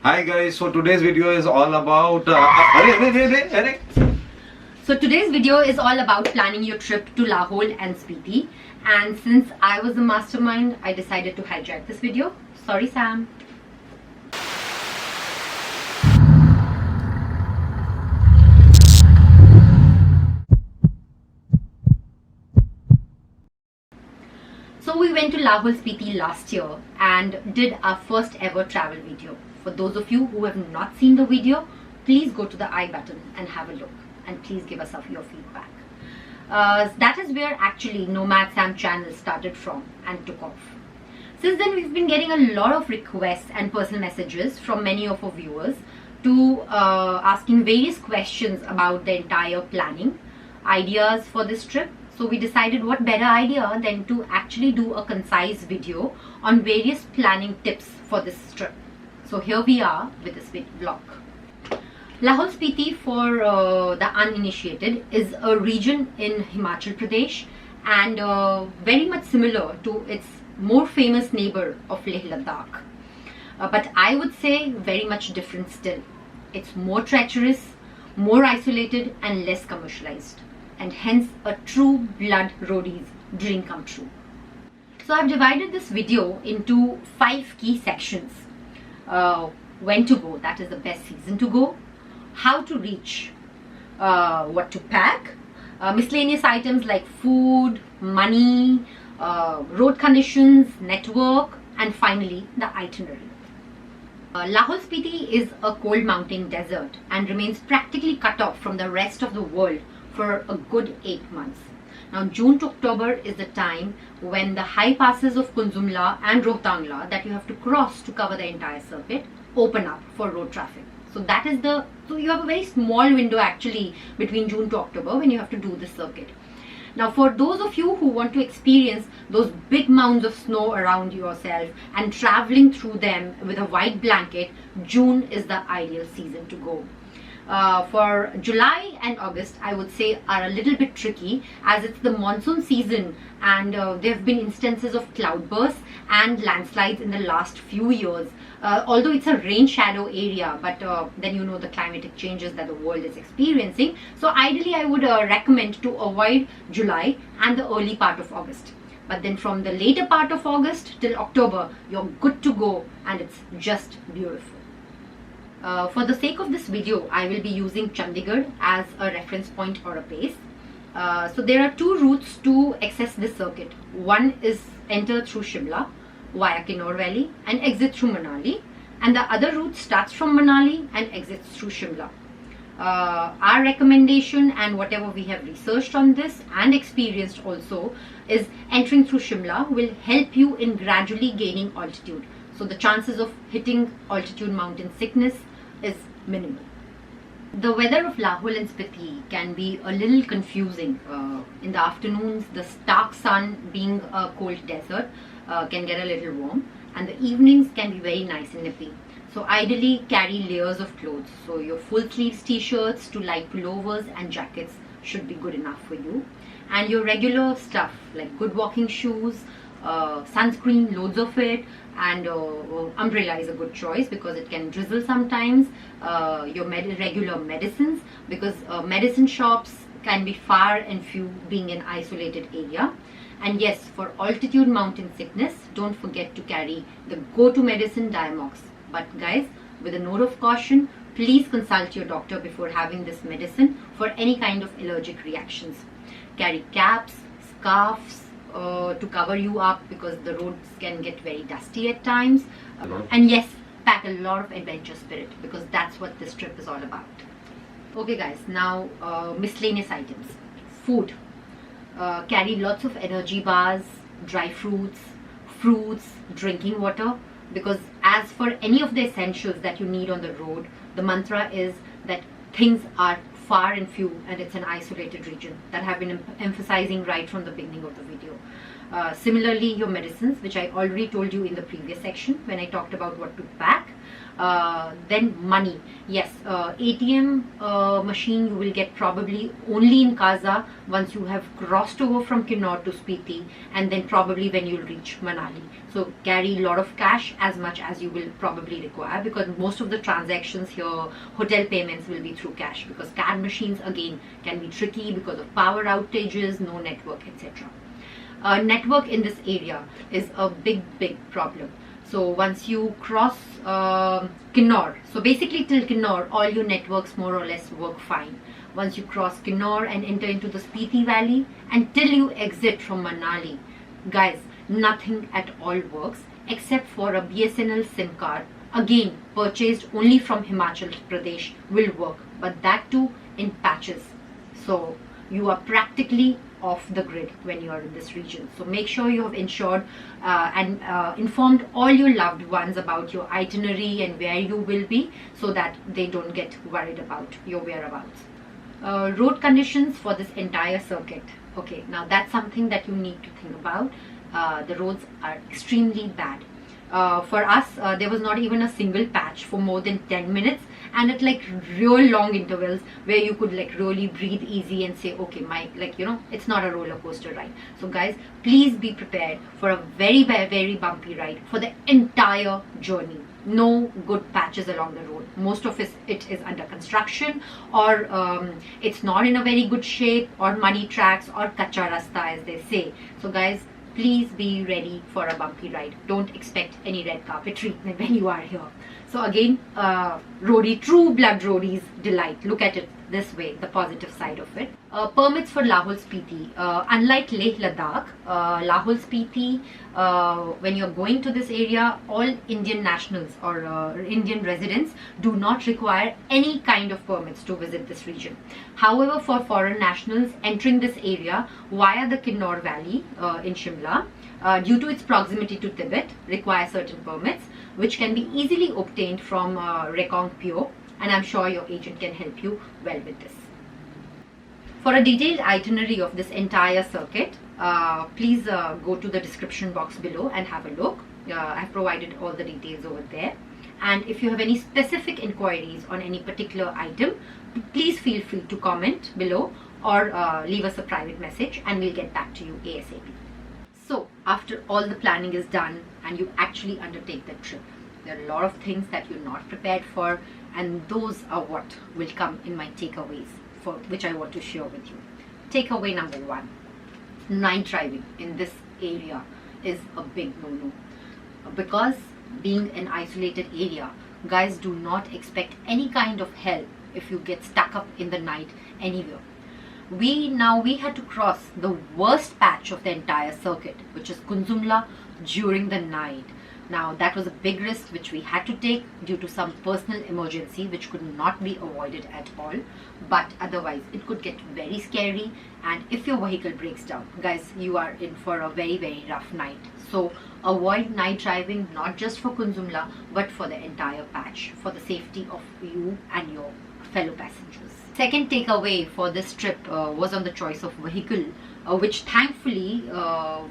Hi guys, so today's video is all about So today's video is all about planning your trip to Lahaul and Spiti, and since I was the mastermind, I decided to hijack this video. Sorry, Sam. So we went to Lahaul Spiti last year and did our first ever travel video. For those of you who have not seen the video, please go to the I button and have a look, and please give us your feedback. That is where actually Nomad Sam channel started from and took off. Since then, we've been getting a lot of requests and personal messages from many of our viewers to asking various questions about the entire planning, ideas for this trip. So we decided what better idea than to actually do a concise video on various planning tips for this trip. So here we are with this vlog. Lahaul Spiti, for the uninitiated, is a region in Himachal Pradesh and very much similar to its more famous neighbor of Leh Ladakh. But I would say very much different still. It's more treacherous, more isolated and less commercialized, and hence a true blood roadies dream come true. So I've divided this video into 5 key sections. When to go, that is the best season to go, how to reach, what to pack, miscellaneous items like food, money, road conditions, network, and finally the itinerary. Lahaul Spiti is a cold mountain desert and remains practically cut off from the rest of the world for a good 8 months. Now June to October is the time when the high passes of Simla and Rohtangla that you have to cross to cover the entire circuit open up for road traffic. So that is so you have a very small window actually between June to October when you have to do the circuit. Now for those of you who want to experience those big mounds of snow around yourself and traveling through them with a white blanket, June is the ideal season to go. For July and August, I would say, are a little bit tricky as it's the monsoon season, and there have been instances of cloudbursts and landslides in the last few years. Although it's a rain shadow area, but then you know the climatic changes that the world is experiencing. So ideally, I would recommend to avoid July and the early part of August. But then from the later part of August till October, you're good to go, and it's just beautiful. For the sake of this video, I will be using Chandigarh as a reference point or a base. So there are 2 routes to access this circuit. One is enter through Simla via Kinnaur Valley and exit through Manali, and the other route starts from Manali and exits through Simla. Our recommendation and whatever we have researched on this and experienced also is entering through Simla will help you in gradually gaining altitude. So the chances of hitting altitude mountain sickness is minimal. The weather of Lahaul and Spiti can be a little confusing. In the afternoons, the stark sun, being a cold desert, can get a little warm, and the evenings can be very nice and nippy. So ideally carry layers of clothes. So your full sleeves t-shirts to light pullovers and jackets should be good enough for you. And your regular stuff like good walking shoes, sunscreen, loads of it, and umbrella is a good choice because it can drizzle sometimes. Your regular medicines, because medicine shops can be far and few being an isolated area. And yes, for altitude mountain sickness, don't forget to carry the go-to medicine Diamox. But guys, with a note of caution, please consult your doctor before having this medicine for any kind of allergic reactions. Carry caps, scarves, to cover you up because the roads can get very dusty at times. And yes, pack a lot of adventure spirit because that's what this trip is all about. Okay guys, now miscellaneous items. Food. Carry lots of energy bars, dry fruits, drinking water, because as for any of the essentials that you need on the road, the mantra is that things are far and few and it's an isolated region that I've been emphasizing right from the beginning of the video. Similarly, your medicines, which I already told you in the previous section when I talked about what to pack. Then money. Yes, ATM machine you will get probably only in Kaza once you have crossed over from Kinnaur to Spiti, and then probably when you'll reach Manali. So carry a lot of cash, as much as you will probably require, because most of the transactions here, hotel payments will be through cash, because card machines again can be tricky because of power outages, no network, etc. Network in this area is a big problem. So once you cross Kinnaur, so basically till Kinnaur, all your networks more or less work fine. Once you cross Kinnaur and enter into the Spiti Valley, until you exit from Manali, guys, nothing at all works except for a BSNL SIM card, again purchased only from Himachal Pradesh, will work, but that too in patches. So you are practically off the grid when you are in this region. So make sure you have ensured and informed all your loved ones about your itinerary and where you will be, so that they don't get worried about your whereabouts. Road conditions for this entire circuit. Okay, now that's something that you need to think about. The roads are extremely bad. For us, there was not even a single patch for more than 10 minutes, and at like real long intervals where you could like really breathe easy and say, okay, it's not a roller coaster ride. So guys, please be prepared for a very bumpy ride for the entire journey. No good patches along the road. Most of it is under construction, or it's not in a very good shape, or muddy tracks, or kacha rasta as they say. So guys, please be ready for a bumpy ride. Don't expect any red carpet treatment when you are here. So again, roadie, true blood roadies delight. Look at it this way, the positive side of it. Permits for Lahaul Spiti. Unlike Leh Ladakh, Lahaul Spiti, when you're going to this area, all Indian nationals or Indian residents do not require any kind of permits to visit this region. However, for foreign nationals entering this area via the Kinnaur Valley in Simla, due to its proximity to Tibet, require certain permits, which can be easily obtained from Rekong Pyo, and I'm sure your agent can help you well with this. For a detailed itinerary of this entire circuit, please go to the description box below and have a look. I've provided all the details over there. And if you have any specific inquiries on any particular item, please feel free to comment below or leave us a private message, and we'll get back to you ASAP. So after all the planning is done and you actually undertake the trip, there are a lot of things that you're not prepared for, and those are what will come in my takeaways, for which I want to share with you. Takeaway number 1, night driving in this area is a big no-no, because being an isolated area, guys, do not expect any kind of help if you get stuck up in the night anywhere. We had to cross the worst patch of the entire circuit, which is Kunzumla, during the night. Now that was a big risk which we had to take due to some personal emergency which could not be avoided at all, but otherwise it could get very scary, and if your vehicle breaks down, guys, you are in for a very rough night. So avoid night driving, not just for Kunzumla but for the entire patch, for the safety of you and your fellow passengers. Second takeaway for this trip was on the choice of vehicle, which thankfully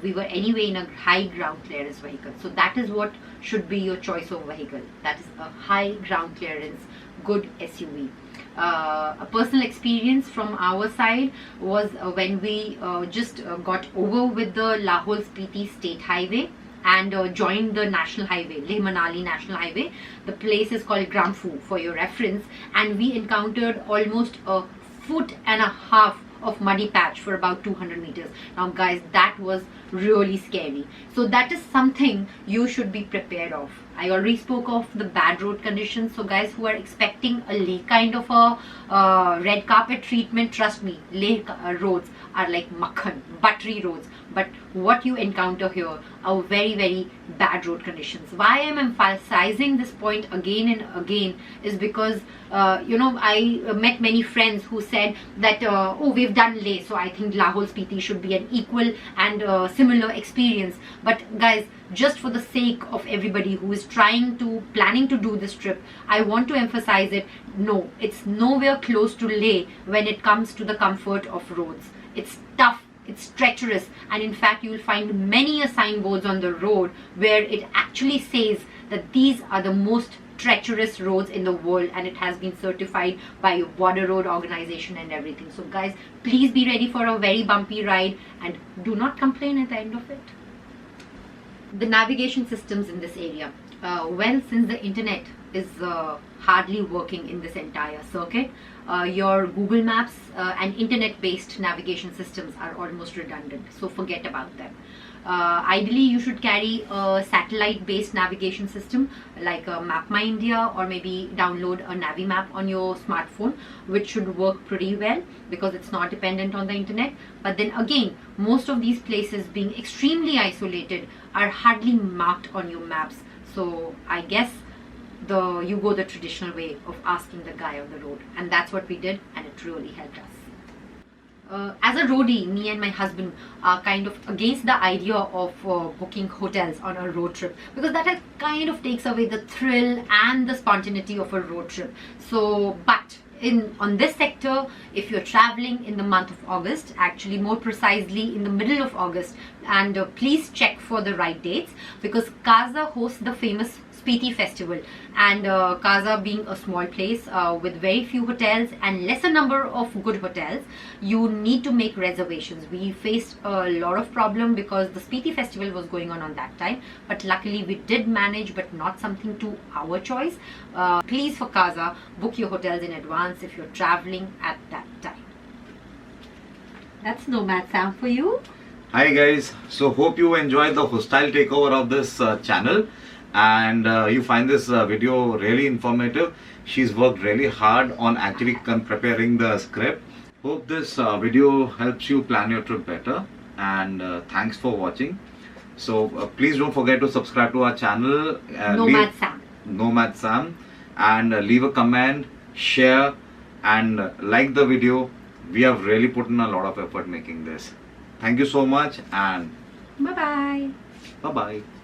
we were anyway in a high ground clearance vehicle. So that is what should be your choice of vehicle. That is a high ground clearance, good SUV. A personal experience from our side was when we just got over with the Lahaul Spiti State Highway and joined the national highway, Leh Manali National Highway. The place is called Gramfu for your reference, and we encountered almost a 1.5 foot of muddy patch for about 200 meters. Now guys, that was really scary. So that is something you should be prepared of. I already spoke of the bad road conditions. So guys who are expecting a Leh kind of a red carpet treatment, trust me, Leh roads are like makhan, buttery roads. But what you encounter here are very bad road conditions. Why I am emphasizing this point again and again is because I met many friends who said that oh, we've done Leh, so I think Lahaul Spiti should be an equal and similar experience. But guys, just for the sake of everybody who is planning to do this trip, I want to emphasize it. No, it's nowhere close to Leh when it comes to the comfort of roads. It's tough, it's treacherous, and in fact you will find many signboards on the road where it actually says that these are the most treacherous roads in the world, and it has been certified by Border Road Organization and everything. So guys, please be ready for a very bumpy ride and do not complain at the end of it. The navigation systems in this area. Well, since the internet is hardly working in this entire circuit, your Google Maps and internet-based navigation systems are almost redundant, so forget about them. Ideally, you should carry a satellite-based navigation system like a Map My India, or maybe download a Navi Map on your smartphone, which should work pretty well because it's not dependent on the internet. But then again, most of these places, being extremely isolated, are hardly marked on your maps. So I guess you go the traditional way of asking the guy on the road, and that's what we did, and it really helped us. As a roadie, me and my husband are kind of against the idea of booking hotels on a road trip, because that kind of takes away the thrill and the spontaneity of a road trip. So, but on this sector, if you're traveling in the month of August, actually more precisely in the middle of August, and please check for the right dates, because Kaza hosts the famous Spiti festival, and Kaza being a small place with very few hotels and lesser number of good hotels, you need to make reservations. We faced a lot of problem because the Spiti festival was going on that time, but luckily we did manage, but not something to our choice. Please, for Kaza, book your hotels in advance if you're traveling at that time. That's Nomad Sam for you. Hi guys, so hope you enjoyed the hostile takeover of this channel, and you find this video really informative. She's worked really hard on actually preparing the script. Hope this video helps you plan your trip better, and thanks for watching. So please don't forget to subscribe to our channel, Nomad Sam, and leave a comment, share, and like the video. We have really put in a lot of effort making this. Thank you so much, and bye bye. bye bye.